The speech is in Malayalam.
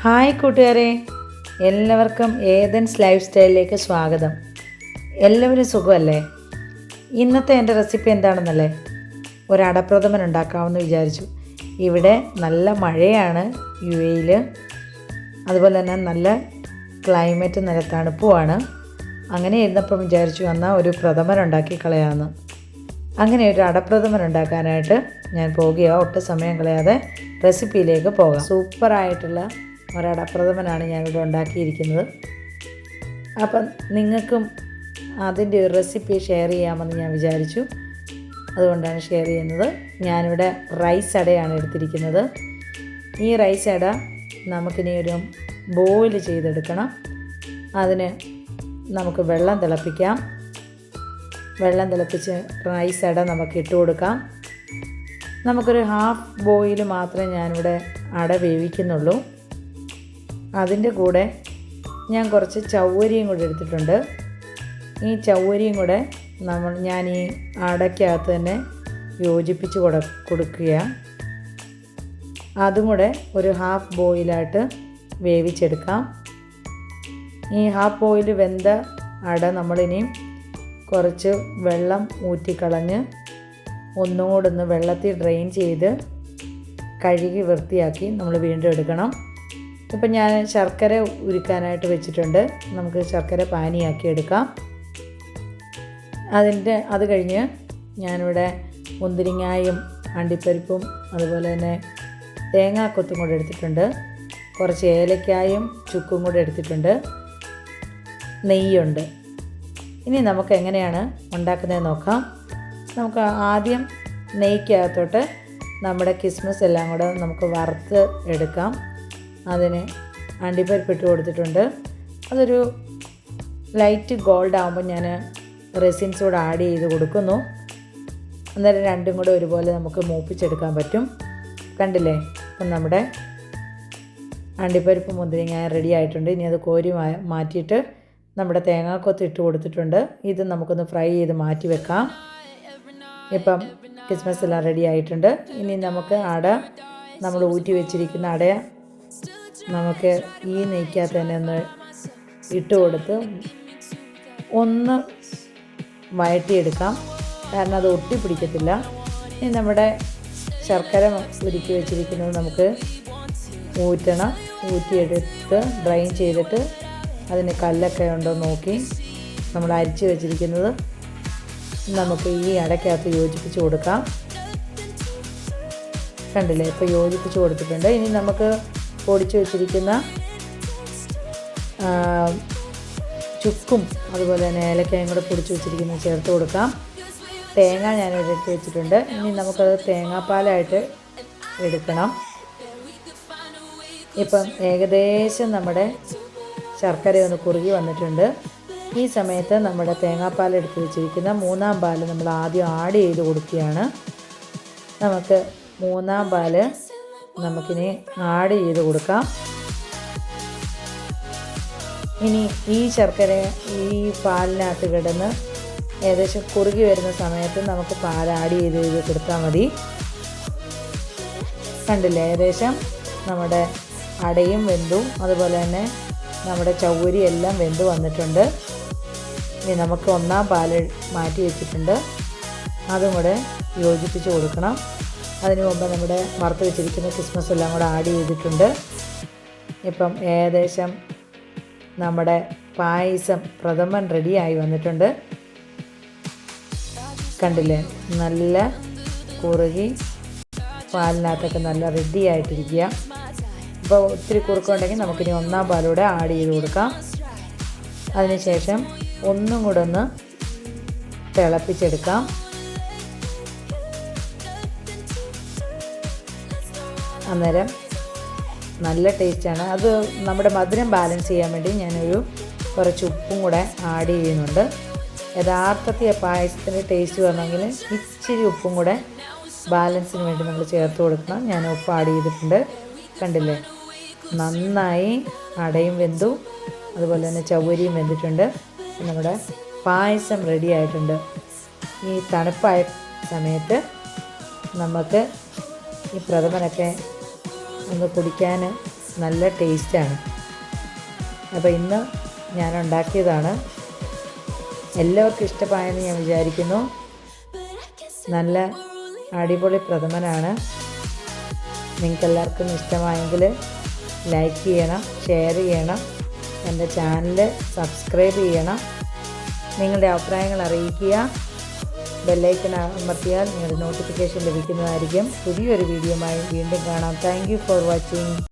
ഹായ് കൂട്ടുകാരെ, എല്ലാവർക്കും ഏതൻസ് ലൈഫ് സ്റ്റൈലിലേക്ക് സ്വാഗതം. എല്ലാവരും സുഖമല്ലേ? ഇന്നത്തെ എൻ്റെ റെസിപ്പി എന്താണെന്നല്ലേ, ഒരു അടപ്രഥമൻ ഉണ്ടാക്കാമെന്ന് വിചാരിച്ചു. ഇവിടെ നല്ല മഴയാണ് UAE-ൽ, അതുപോലെ തന്നെ നല്ല ക്ലൈമറ്റ്, നല്ല തണുപ്പുമാണ്. അങ്ങനെ ഇരുന്നപ്പം വിചാരിച്ചു എന്നാൽ ഒരു പ്രഥമൻ ഉണ്ടാക്കി കളയാമെന്ന്. അങ്ങനെ ഒരു അടപ്രഥമൻ ഉണ്ടാക്കാനായിട്ട് ഞാൻ പോകുകയോ, ഒട്ടും സമയം കളയാതെ റെസിപ്പിയിലേക്ക് പോകാം. സൂപ്പറായിട്ടുള്ള ഒരടപ്രഥമനാണ് ഞാനിവിടെ ഉണ്ടാക്കിയിരിക്കുന്നത്. അപ്പം നിങ്ങൾക്കും അതിൻ്റെ ഒരു റെസിപ്പി ഷെയർ ചെയ്യാമെന്ന് ഞാൻ വിചാരിച്ചു. അതുകൊണ്ടാണ് ഷെയർ ചെയ്യുന്നത്. ഞാനിവിടെ റൈസ് അടയാണ് എടുത്തിരിക്കുന്നത്. ഈ റൈസ് അട നമുക്കിനി ഒരു ബോയിൽ ചെയ്തെടുക്കണം. അതിന് നമുക്ക് വെള്ളം തിളപ്പിക്കാം. വെള്ളം തിളപ്പിച്ച് റൈസ് അട നമുക്ക് ഇട്ട് കൊടുക്കാം. നമുക്കൊരു ഹാഫ് ബോയിൽ മാത്രമേ ഞാനിവിടെ അട വേവിക്കുന്നുള്ളൂ. അതിൻ്റെ കൂടെ ഞാൻ കുറച്ച് ചവ്വരിയും കൂടെ എടുത്തിട്ടുണ്ട്. ഈ ചവ്വരിയും കൂടെ ഞാൻ ഈ അടയ്ക്കകത്ത് തന്നെ യോജിപ്പിച്ച് കൊടുക്കുക. അതും കൂടെ ഒരു ഹാഫ് ബോയിലായിട്ട് വേവിച്ചെടുക്കാം. ഈ ഹാഫ് ബോയിൽ വെന്ത അട നമ്മളിനിയും കുറച്ച് വെള്ളം ഊറ്റിക്കളഞ്ഞ് ഒന്നുകൂടെ വെള്ളത്തിൽ ഡ്രെയിൻ ചെയ്ത് കഴുകി വൃത്തിയാക്കി നമ്മൾ വീണ്ടും എടുക്കണം. ഇപ്പം ഞാൻ ശർക്കര ഉരുക്കാനായിട്ട് വെച്ചിട്ടുണ്ട്. നമുക്ക് ശർക്കര പാനിയാക്കി എടുക്കാം. അത് കഴിഞ്ഞ് ഞാനിവിടെ മുന്തിരിങ്ങായും അണ്ടിപ്പരിപ്പും അതുപോലെ തന്നെ തേങ്ങാക്കൊത്തും കൂടെ എടുത്തിട്ടുണ്ട്. കുറച്ച് ഏലക്കായും ചുക്കും കൂടെ എടുത്തിട്ടുണ്ട്. നെയ്യുണ്ട്. ഇനി നമുക്ക് എങ്ങനെയാണ് ഉണ്ടാക്കുന്നതെന്ന് നോക്കാം. നമുക്ക് ആദ്യം നെയ്ക്കകത്തോട്ട് നമ്മുടെ കിസ്മിസ് എല്ലാം കൂടെ നമുക്ക് വറുത്ത് എടുക്കാം. അതിന് അണ്ടിപ്പരിപ്പ് ഇട്ട് കൊടുത്തിട്ടുണ്ട്. അതൊരു ലൈറ്റ് ഗോൾഡ് ആകുമ്പോൾ ഞാൻ റെസിൻസ് കൂടെ ആഡ് ചെയ്ത് കൊടുക്കുന്നു. അന്നേരം രണ്ടും കൂടെ ഒരുപോലെ നമുക്ക് മൂപ്പിച്ചെടുക്കാൻ പറ്റും. കണ്ടില്ലേ? അപ്പം നമ്മുടെ അണ്ടിപ്പരിപ്പ് മുന്തിരിങ്ങ റെഡി ആയിട്ടുണ്ട്. ഇനി അത് കോരി മാറ്റിയിട്ട് നമ്മുടെ തേങ്ങാക്കൊത്ത് ഇട്ട് കൊടുത്തിട്ടുണ്ട്. ഇത് നമുക്കൊന്ന് ഫ്രൈ ചെയ്ത് മാറ്റി വെക്കാം. ഇപ്പം കിസ്മിസ് എല്ലാം റെഡി ആയിട്ടുണ്ട്. ഇനി നമുക്ക് നമ്മൾ ഊറ്റി വെച്ചിരിക്കുന്ന അട നമുക്ക് ഈ നെയ്ക്കകത്ത് തന്നെ ഒന്ന് ഇട്ട് കൊടുത്ത് ഒന്ന് വഴറ്റിയെടുക്കാം. കാരണം അത് ഒട്ടിപ്പിടിക്കത്തില്ല. ഇനി നമ്മുടെ ശർക്കര ഉരുക്കി വെച്ചിരിക്കുന്നത് നമുക്ക് ഊറ്റിയെടുത്ത് ഡ്രൈൻ ചെയ്തിട്ട് അതിന് കല്ലൊക്കെ ഉണ്ടോ നോക്കി നമ്മൾ അരിച്ച് വെച്ചിരിക്കുന്നത് നമുക്ക് ഈ അടയ്ക്കകത്ത് യോജിപ്പിച്ച് കൊടുക്കാം. കണ്ടില്ലേ? ഇപ്പോൾ യോജിപ്പിച്ച് കൊടുത്തിട്ടുണ്ട്. ഇനി നമുക്ക് പൊടിച്ച് വെച്ചിരിക്കുന്ന ചുക്കും അതുപോലെ തന്നെ ഏലക്കായും കൂടെ പൊടിച്ച് വെച്ചിരിക്കുന്നത് ചേർത്ത് കൊടുക്കാം. തേങ്ങ ഞാനിവിടെ എടുത്ത് വെച്ചിട്ടുണ്ട്. ഇനി നമുക്കത് തേങ്ങാപ്പാലായിട്ട് എടുക്കണം. ഇപ്പം ഏകദേശം നമ്മുടെ ശർക്കര ഒന്ന് കുറുകി വന്നിട്ടുണ്ട്. ഈ സമയത്ത് നമ്മുടെ തേങ്ങാപ്പാൽ എടുത്ത് വെച്ചിരിക്കുന്ന മൂന്നാം പാൽ നമ്മൾ ആദ്യം ആഡ് ചെയ്ത് കൊടുക്കുകയാണ്. നമുക്ക് മൂന്നാം പാൽ നമുക്കിനി ആഡ് ചെയ്ത് കൊടുക്കാം. ഇനി ഈ ശർക്കര ഈ പാലിനകത്ത് കിടന്ന് ഏകദേശം കുറുകി വരുന്ന സമയത്ത് നമുക്ക് പാൽ ആഡ് ചെയ്ത് കൊടുത്താൽ മതി. കണ്ടില്ലേ? ഏകദേശം നമ്മുടെ അടയും വെന്തു, അതുപോലെ തന്നെ നമ്മുടെ ചവ്വരി എല്ലാം വെന്ത് വന്നിട്ടുണ്ട്. ഇനി നമുക്ക് ഒന്നാം പാൽ മാറ്റി വെച്ചിട്ടുണ്ട്. അതും കൂടെ യോജിപ്പിച്ച് കൊടുക്കണം. അതിന് മുമ്പ് നമ്മുടെ വറുത്ത് വെച്ചിരിക്കുന്ന കിസ്മിസ് എല്ലാം കൂടെ ആഡ് ചെയ്തിട്ടുണ്ട്. ഇപ്പം ഏകദേശം നമ്മുടെ പായസം പ്രഥമൻ റെഡിയായി വന്നിട്ടുണ്ട്. കണ്ടില്ലേ? നല്ല കുറുകി പാലിനകത്തൊക്കെ നല്ല റെഡി ആയിട്ടിരിക്കുക. ഇപ്പോൾ ഒത്തിരി കുറുക്കുണ്ടെങ്കിൽ നമുക്കിനി ഒന്നാം പാലൂടെ ആഡ് ചെയ്ത് കൊടുക്കാം. അതിനുശേഷം ഒന്നും കൂടെ ഒന്ന് തിളപ്പിച്ചെടുക്കാം. അന്നേരം നല്ല ടേസ്റ്റാണ്. അത് നമ്മുടെ മധുരം ബാലൻസ് ചെയ്യാൻ വേണ്ടി ഞാനൊരു കുറച്ച് ഉപ്പും കൂടെ ആഡ് ചെയ്യുന്നുണ്ട്. യഥാർത്ഥത്തിൽ പായസത്തിൻ്റെ ടേസ്റ്റ് വരണമെങ്കിൽ ഇച്ചിരി ഉപ്പും കൂടെ ബാലൻസിന് വേണ്ടി നമ്മൾ ചേർത്ത് കൊടുക്കണം. ഞാൻ ഉപ്പ് ആഡ് ചെയ്തിട്ടുണ്ട്. കണ്ടില്ലേ? നന്നായി അടയും വെന്തു, അതുപോലെ തന്നെ ചവ്വരിയും വെന്തിട്ടുണ്ട്. നമ്മുടെ പായസം റെഡി ആയിട്ടുണ്ട്. ഈ തണുപ്പായ സമയത്ത് നമുക്ക് ഈ പ്രഥമനൊക്കെ ഒന്ന് കുടിക്കാൻ നല്ല ടേസ്റ്റാണ്. അപ്പോൾ ഇന്ന് ഞാൻ ഉണ്ടാക്കിയതാണ്. എല്ലാവർക്കും ഇഷ്ടമായെന്ന് ഞാൻ വിചാരിക്കുന്നു. നല്ല അടിപൊളി പ്രഥമനാണ്. നിങ്ങൾക്കെല്ലാവർക്കും ഇഷ്ടമായെങ്കിൽ ലൈക്ക് ചെയ്യണം, ഷെയർ ചെയ്യണം, എൻ്റെ ചാനൽ സബ്സ്ക്രൈബ് ചെയ്യണം, നിങ്ങളുടെ അഭിപ്രായങ്ങൾ അറിയിക്കുക. ബെല്ലൈക്കൺ അമർത്തിയാൽ നിങ്ങളുടെ നോട്ടിഫിക്കേഷൻ ലഭിക്കുന്നതായിരിക്കും. പുതിയൊരു വീഡിയോയുമായി വീണ്ടും കാണാം. Thank you for watching.